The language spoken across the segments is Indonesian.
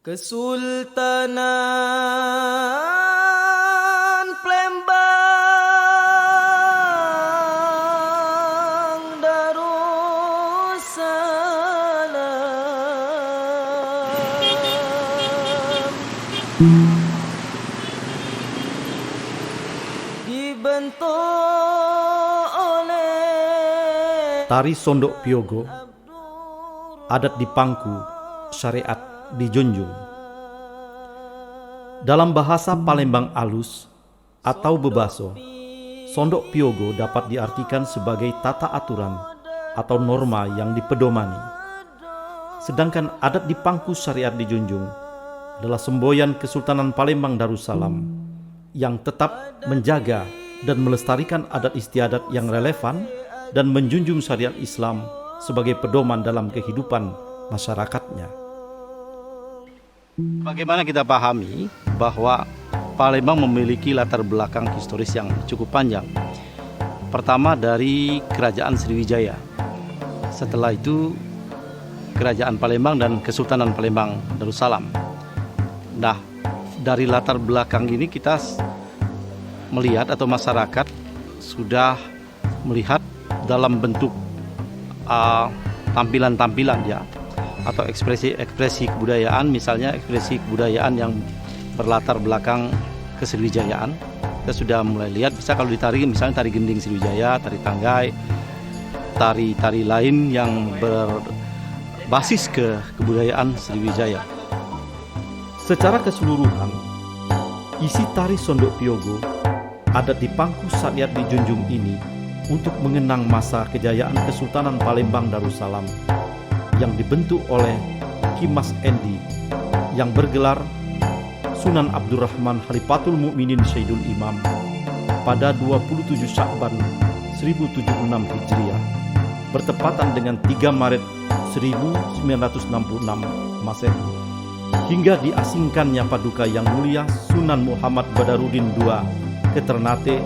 Kesultanan Palembang Darussalam dibentuk oleh Tari Sondok Piogo, adat di pangku, syariat dijunjung. Dalam bahasa Palembang alus atau bebaso, Sondok Piogo dapat diartikan sebagai tata aturan atau norma yang dipedomani. Sedangkan adat di pangku syariat dijunjung adalah semboyan Kesultanan Palembang Darussalam yang tetap menjaga dan melestarikan adat istiadat yang relevan dan menjunjung syariat Islam sebagai pedoman dalam kehidupan masyarakatnya. Bagaimana kita pahami bahwa Palembang memiliki latar belakang historis yang cukup panjang. Pertama dari Kerajaan Sriwijaya. Setelah itu Kerajaan Palembang dan Kesultanan Palembang Darussalam. Nah, dari latar belakang ini kita melihat atau masyarakat sudah melihat dalam bentuk tampilan-tampilan ya, atau ekspresi kebudayaan, misalnya ekspresi kebudayaan yang berlatar belakang kesriwijayaan. Kita sudah mulai lihat, bisa kalau ditari misalnya tari gending Sriwijaya, tari tanggai, tari-tari lain yang berbasis ke kebudayaan Sriwijaya. Secara keseluruhan, isi tari Sondok Piogo, adat di pangku syariat dijunjung ini untuk mengenang masa kejayaan Kesultanan Palembang Darussalam yang dibentuk oleh Ki Mas Endi yang bergelar Sunan Abdurrahman Khalifatul Mukminin Sayyidul Imam pada 27 Sya'ban 1076 Hijriah bertepatan dengan 3 Maret 1966 Masehi, hingga diasingkannya paduka yang mulia Sunan Muhammad Badarudin II ke Ternate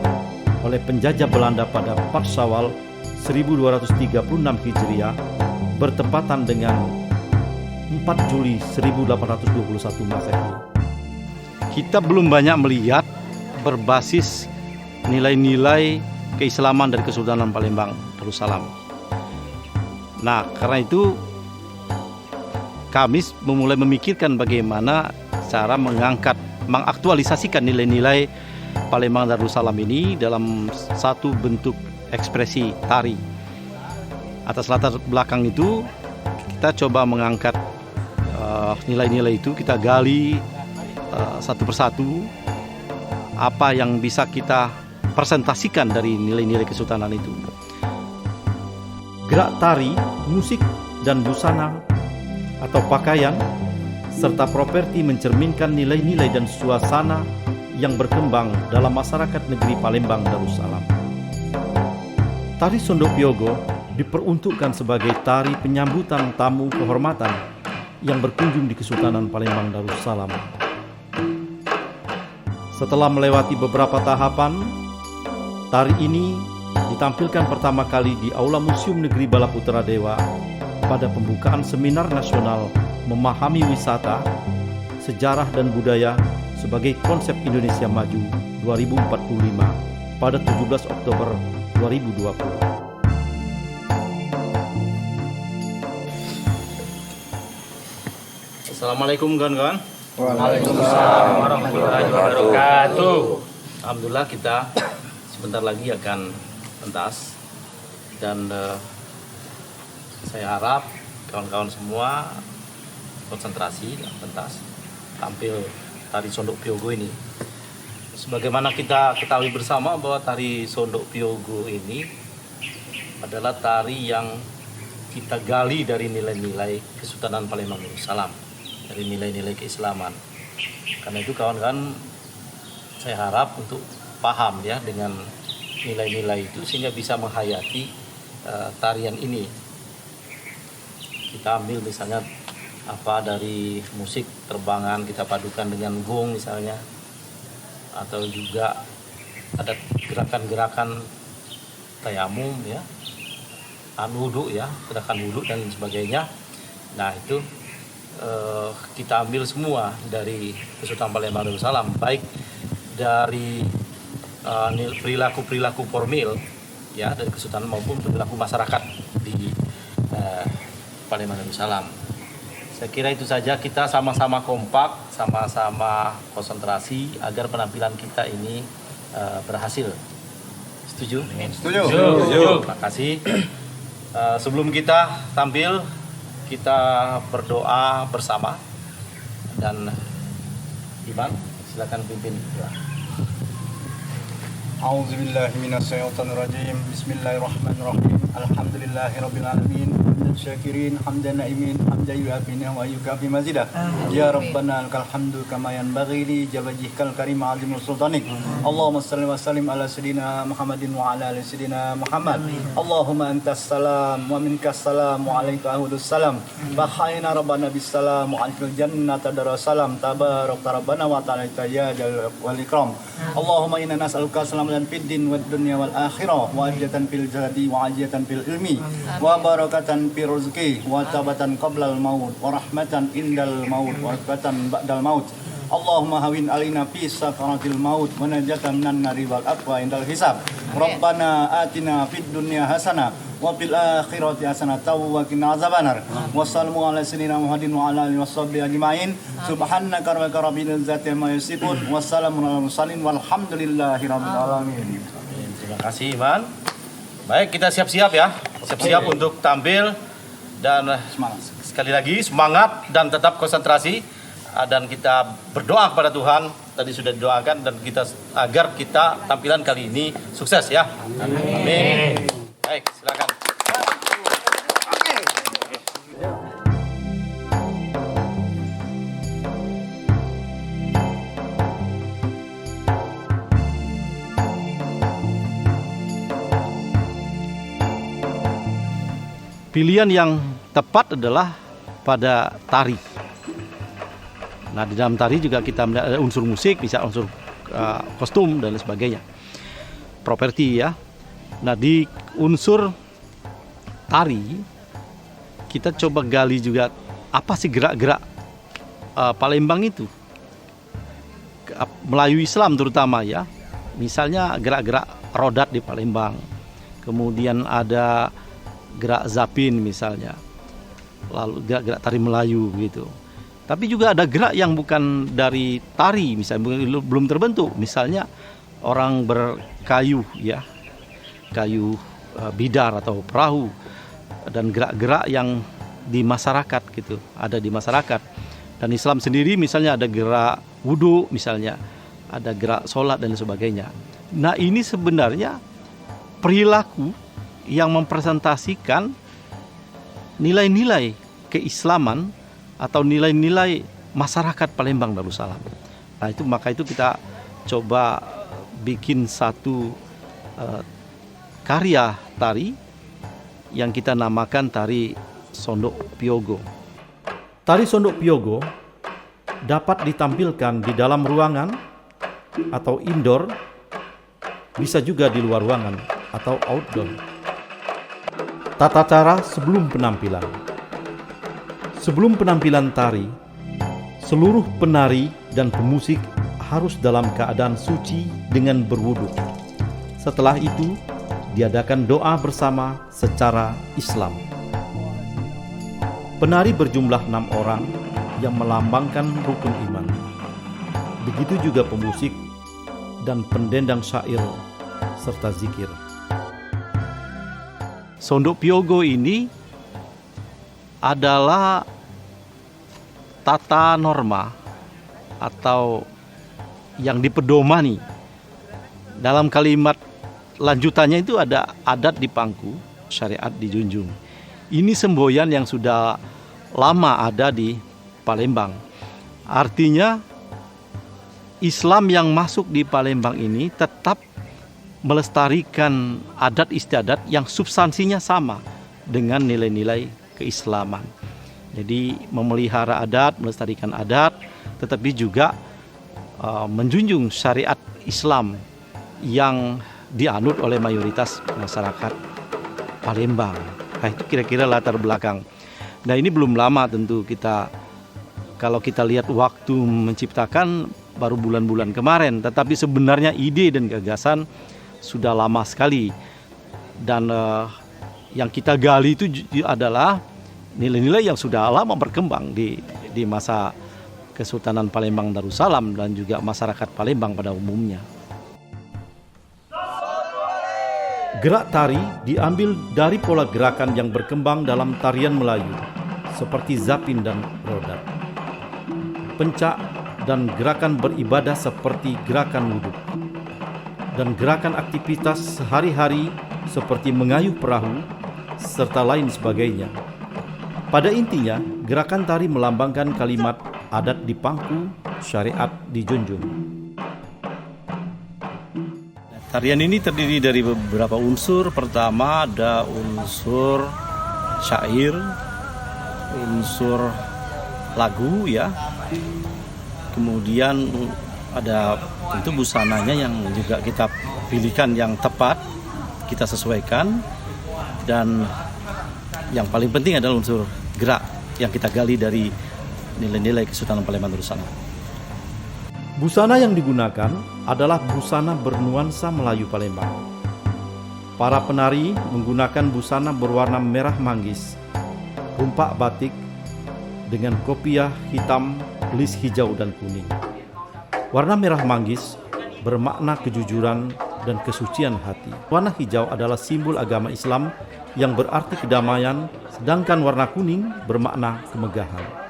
oleh penjajah Belanda pada 4 Syawal 1236 Hijriah bertepatan dengan 4 Juli 1821 Masehi. Kita belum banyak melihat berbasis nilai-nilai keislaman dari Kesultanan Palembang Darussalam. Nah, karena itu kami memulai memikirkan bagaimana cara mengaktualisasikan nilai-nilai Palembang Darussalam ini dalam satu bentuk ekspresi tari. Atas latar belakang itu kita coba mengangkat nilai-nilai itu, kita gali satu persatu apa yang bisa kita presentasikan dari nilai-nilai kesultanan itu. Gerak tari, musik, dan busana atau pakaian serta properti mencerminkan nilai-nilai dan suasana yang berkembang dalam masyarakat negeri Palembang Darussalam. Tari Sondok Piogo diperuntukkan sebagai tari penyambutan tamu kehormatan yang berkunjung di Kesultanan Palembang Darussalam. Setelah melewati beberapa tahapan, tari ini ditampilkan pertama kali di Aula Museum Negeri Balaputra Dewa pada pembukaan Seminar Nasional Memahami Wisata, Sejarah dan Budaya sebagai Konsep Indonesia Maju 2045 pada 17 Oktober 2020. Assalamualaikum kawan-kawan. Waalaikumsalam warahmatullahi wabarakatuh. Alhamdulillah kita sebentar lagi akan pentas dan saya harap kawan-kawan semua konsentrasi dalam pentas tampil tari Sondok Piogo ini. Sebagaimana kita ketahui bersama bahwa tari Sondok Piogo ini adalah tari yang kita gali dari nilai-nilai Kesultanan Palembang Darussalam, dari nilai-nilai keislaman. Karena itu kawan-kawan saya harap untuk paham ya dengan nilai-nilai itu sehingga bisa menghayati tarian ini. Kita ambil misalnya dari musik terbangan kita padukan dengan gong misalnya, atau juga ada gerakan-gerakan tayamum ya, wudu ya, gerakan wudu dan sebagainya. Nah itu kita ambil semua dari Kesultanan Palembang Darussalam, baik dari perilaku formil ya dari Kesultanan maupun perilaku masyarakat di Palembang Darussalam. Saya kira itu saja, kita sama-sama kompak, sama-sama konsentrasi agar penampilan kita ini berhasil. Setuju? Setuju. Terima kasih. Sebelum kita tampil, kita berdoa bersama, dan Iman silakan pimpin. A'udzubillahi minasyaitonirrajim. Bismillahirrahmanirrahim. Alhamdulillahirabbil alamin. Hamdan syakirin, hamdan naimin, hamdan yu'affi wa yukafi mazidah. Ya Rabbana lakal hamdu kama yanbaghi li wajhikal karim azimul sultanik. Allahumma shalli wa sallim ala sayidina Muhammadin wa ala ali sayidina Muhammad. Allahumma antas salam wa minkas salam wa alaika ahudus salam. Bahayna rabbana bis salam wa alfil jannata darussalam. Tabarak rabbana wa ta'ala ya jalal wal ikram. Allahumma inna nas'aluka salamatan fid din wad dunya wal akhirah wa ajatan fil jadi wa ajatan fil ilmi wa barakatan fil rizqi wa tabatan qabla al maut wa rahmatan indal maut wa rahmatan ba'dal maut. Allahumma hawin alina fi sakaratil maut wa najatan minan nari wal aqwa indal hisab. Rabbana atina fid dunya hasanah wa fil akhirati hasanatan wa qina azabannar. Wassalamu ala sayyidina Muhammadin wa ala alihi washabbihi ajmain. Subhanaka rabbil izzati amma yasifun. Wassalamu ala mursalin walhamdulillahi rabbil alamin. Terima kasih Iman. Baik, kita siap-siap ya. Siap-siap untuk tampil, dan sekali lagi semangat dan tetap konsentrasi, dan kita berdoa kepada Tuhan, tadi sudah didoakan, dan kita agar kita tampilan kali ini sukses ya. Amin. Baik, silakan. Pilihan yang tepat adalah pada tari. Nah, di dalam tari juga kita melihat ada unsur musik, bisa unsur kostum dan lain sebagainya. Properti ya. Nah, di unsur tari kita coba gali juga apa sih gerak-gerak Palembang itu. Melayu Islam terutama ya. Misalnya gerak-gerak rodat di Palembang. Kemudian ada gerak zapin misalnya, lalu gerak-gerak tari Melayu gitu. Tapi juga ada gerak yang bukan dari tari, misalnya belum terbentuk, misalnya orang berkayu ya, kayu bidar atau perahu, dan gerak-gerak yang di masyarakat gitu, ada di masyarakat. Dan Islam sendiri misalnya ada gerak wudhu, misalnya ada gerak sholat dan sebagainya. Nah, ini sebenarnya perilaku yang mempresentasikan nilai-nilai keislaman atau nilai-nilai masyarakat Palembang Darussalam. Nah, maka itu kita coba bikin satu karya tari yang kita namakan tari Sondok Piogo. Tari Sondok Piogo dapat ditampilkan di dalam ruangan atau indoor, bisa juga di luar ruangan atau outdoor. Tata cara sebelum penampilan. Sebelum penampilan tari, seluruh penari dan pemusik harus dalam keadaan suci dengan berwudu. Setelah itu, diadakan doa bersama secara Islam. Penari berjumlah 6 orang yang melambangkan rukun iman. Begitu juga pemusik dan pendendang syair serta zikir. Sondok Piogo ini adalah tata norma atau yang dipedomani. Dalam kalimat lanjutannya itu ada adat dipangku, syariat dijunjung. Ini semboyan yang sudah lama ada di Palembang. Artinya Islam yang masuk di Palembang ini tetap melestarikan adat istiadat yang substansinya sama dengan nilai-nilai keislaman. Jadi memelihara adat, melestarikan adat, tetapi juga menjunjung syariat Islam yang dianut oleh mayoritas masyarakat Palembang. Nah, itu kira-kira latar belakang. Nah, ini belum lama tentu kita Kalau kita lihat waktu menciptakan baru bulan-bulan kemarin, tetapi sebenarnya ide dan gagasan sudah lama sekali. Dan yang kita gali itu adalah nilai-nilai yang sudah lama berkembang di masa Kesultanan Palembang Darussalam dan juga masyarakat Palembang pada umumnya. Gerak tari diambil dari pola gerakan yang berkembang dalam tarian Melayu, seperti zapin dan rodat. Pencak dan gerakan beribadah seperti gerakan wudhu. Dan gerakan aktivitas sehari-hari seperti mengayuh perahu, serta lain sebagainya. Pada intinya, gerakan tari melambangkan kalimat adat dipangku, syariat dijunjung. Tarian ini terdiri dari beberapa unsur. Pertama ada unsur syair, unsur lagu ya. Kemudian ada tentu busananya yang juga kita pilihkan yang tepat, kita sesuaikan. Dan yang paling penting adalah unsur gerak yang kita gali dari nilai-nilai Kesultanan Palembang Darussalam. Busana yang digunakan adalah busana bernuansa Melayu Palembang. Para penari menggunakan busana berwarna merah manggis, rumpak batik dengan kopiah hitam, lis hijau dan kuning. Warna merah manggis bermakna kejujuran dan kesucian hati. Warna hijau adalah simbol agama Islam yang berarti kedamaian, sedangkan warna kuning bermakna kemegahan.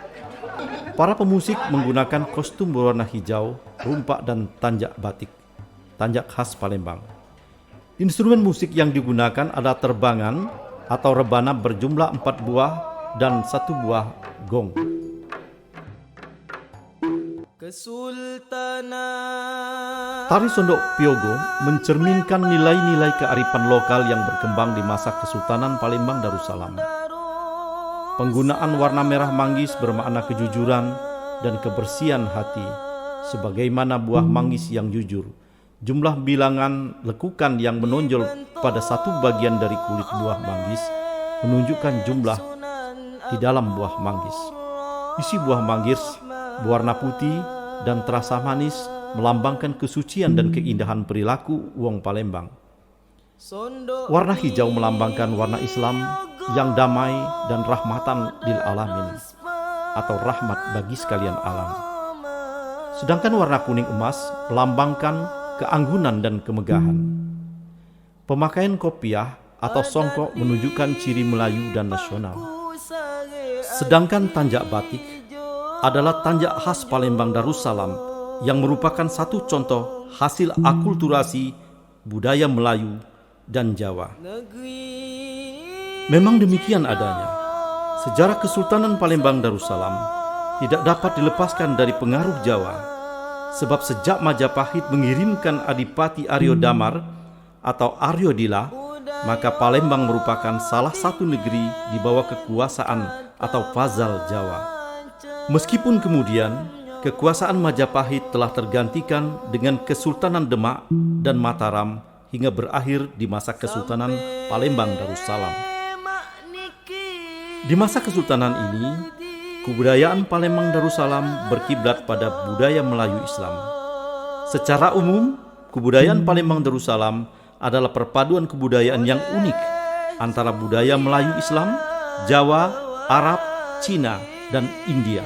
Para pemusik menggunakan kostum berwarna hijau, rumpak dan tanjak batik, tanjak khas Palembang. Instrumen musik yang digunakan adalah terbangan atau rebana berjumlah 4 buah dan 1 buah gong. Tari Sondok Piogo mencerminkan nilai-nilai kearifan lokal yang berkembang di masa Kesultanan Palembang Darussalam. Penggunaan warna merah manggis bermakna kejujuran dan kebersihan hati, sebagaimana buah manggis yang jujur. Jumlah bilangan lekukan yang menonjol pada satu bagian dari kulit buah manggis menunjukkan jumlah di dalam buah manggis. Isi buah manggis berwarna putih dan terasa manis melambangkan kesucian dan keindahan perilaku wong Palembang. Warna hijau melambangkan warna Islam yang damai dan rahmatan lil alamin atau rahmat bagi sekalian alam. Sedangkan warna kuning emas melambangkan keanggunan dan kemegahan. Pemakaian kopiah atau songkok menunjukkan ciri Melayu dan nasional. Sedangkan tanjak batik adalah tanjak khas Palembang Darussalam yang merupakan satu contoh hasil akulturasi budaya Melayu dan Jawa. Memang demikian adanya. Sejarah Kesultanan Palembang Darussalam tidak dapat dilepaskan dari pengaruh Jawa, sebab sejak Majapahit mengirimkan Adipati Aryo Damar atau Aryo Dila, maka Palembang merupakan salah satu negeri di bawah kekuasaan atau Fazal Jawa. Meskipun kemudian kekuasaan Majapahit telah tergantikan dengan Kesultanan Demak dan Mataram hingga berakhir di masa Kesultanan Palembang Darussalam. Di masa kesultanan ini, kebudayaan Palembang Darussalam berkiblat pada budaya Melayu Islam. Secara umum, kebudayaan Palembang Darussalam adalah perpaduan kebudayaan yang unik antara budaya Melayu Islam, Jawa, Arab, Cina, dan India.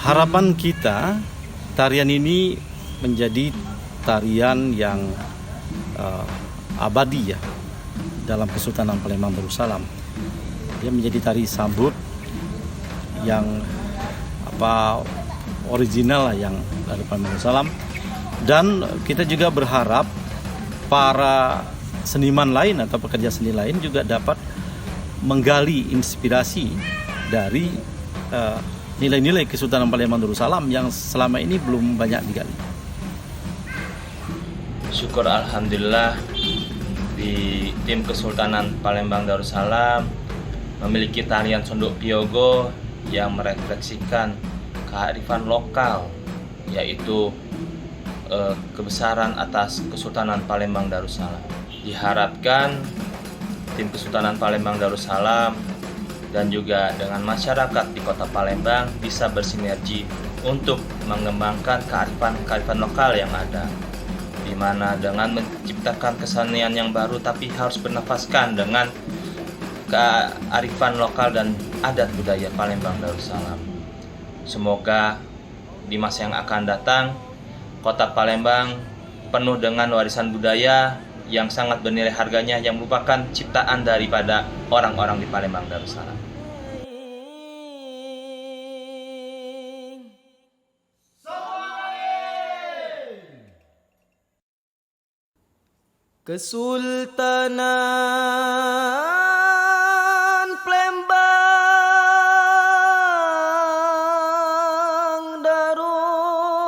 Harapan kita, tarian ini menjadi tarian yang abadi ya dalam Kesultanan Palembang Darussalam. Dia menjadi tari sambut yang original lah yang dari Palembang Darussalam. Dan kita juga berharap para seniman lain atau pekerja seni lain juga dapat menggali inspirasi dari nilai-nilai Kesultanan Palembang Darussalam yang selama ini belum banyak digali. Syukur alhamdulillah di tim Kesultanan Palembang Darussalam memiliki tarian Sondok Piogo yang merefleksikan kearifan lokal, yaitu kebesaran atas Kesultanan Palembang Darussalam. Diharapkan tim Kesultanan Palembang Darussalam dan juga dengan masyarakat di Kota Palembang bisa bersinergi untuk mengembangkan kearifan lokal yang ada, di mana dengan menciptakan kesenian yang baru tapi harus bernafaskan dengan kearifan lokal dan adat budaya Palembang Darussalam. Semoga di masa yang akan datang Kota Palembang penuh dengan warisan budaya yang sangat bernilai harganya, yang merupakan ciptaan daripada orang-orang di Palembang Darussalam. Kesultanan Palembang Darussalam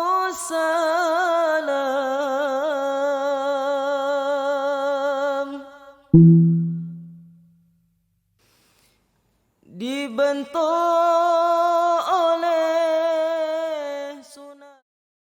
dibentuk